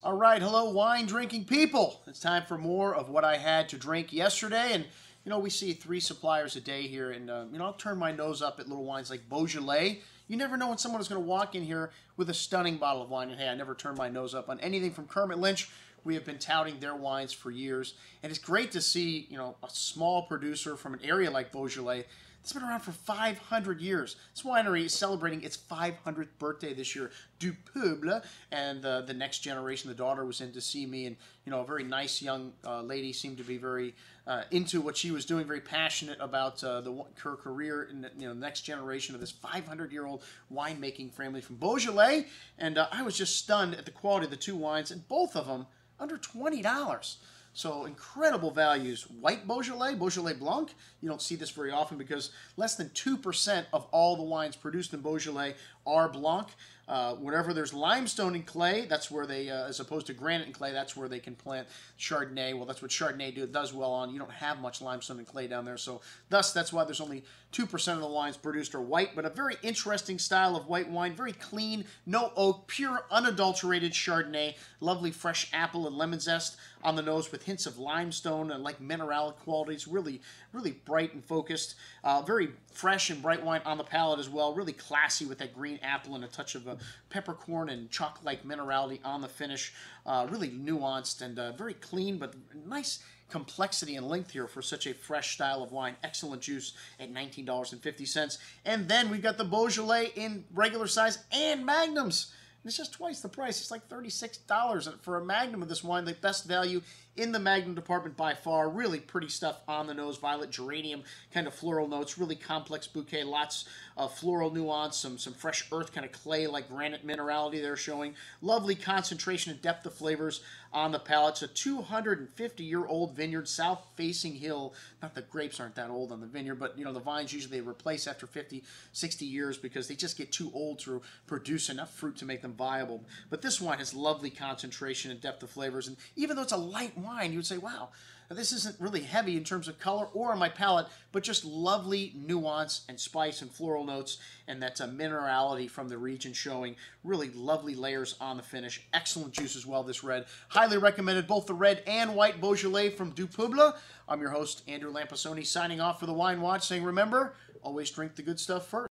All right, hello wine drinking people. It's time for more of what I had to drink yesterday. And, we see 3 suppliers a day here. And, I'll turn my nose up at little wines like Beaujolais. You never know when someone is going to walk in here with a stunning bottle of wine. And, hey, I never turn my nose up on anything from Kermit Lynch. We have been touting their wines for years. And it's great to see, a small producer from an area like Beaujolais it's been around for 500 years. This winery is celebrating its 500th birthday this year, Dupeuble, and the next generation, the daughter was in to see me, and a very nice young lady seemed to be very into what she was doing, very passionate about her career in the next generation of this 500-year-old winemaking family from Beaujolais, and I was just stunned at the quality of the 2 wines, and both of them under $20. So incredible values. White Beaujolais, Beaujolais Blanc. You don't see this very often because less than 2% of all the wines produced in Beaujolais are Blanc. Wherever there's limestone and clay, that's where they, as opposed to granite and clay, that's where they can plant Chardonnay. Well, that's what Chardonnay does well on. You don't have much limestone and clay down there, so thus that's why there's only 2% of the wines produced are white, but a very interesting style of white wine, very clean, no oak, pure, unadulterated Chardonnay, lovely fresh apple and lemon zest on the nose with hints of limestone and like mineralic qualities, really, really bright and focused, very fresh and bright wine on the palate as well, really classy with that green apple and a touch of peppercorn and chalk-like minerality on the finish, really nuanced and very clean, but nice complexity and length here for such a fresh style of wine. Excellent juice at $19.50. And then we've got the Beaujolais in regular size and magnums. And it's just twice the price. It's like $36 for a magnum of this wine. The best value in the magnum department by far. Really pretty stuff on the nose. Violet geranium kind of floral notes. Really complex bouquet. Lots of floral nuance. Some fresh earth kind of clay like granite minerality they're showing. Lovely concentration and depth of flavors on the palate. It's a 250-year-old vineyard, south-facing hill. Not that grapes aren't that old on the vineyard, but the vines usually they replace after 50, 60 years because they just get too old to produce enough fruit to make them viable. But this wine has lovely concentration and depth of flavors, and even though it's a light wine, you would say, wow, this isn't really heavy in terms of color or on my palate, but just lovely nuance and spice and floral notes, and that's a minerality from the region showing. Really lovely layers on the finish. Excellent juice as well, this red. Highly recommended, both the red and white Beaujolais from Dupeuble. I'm your host, Andrew Lampasoni, signing off for the Wine Watch, saying remember, always drink the good stuff first.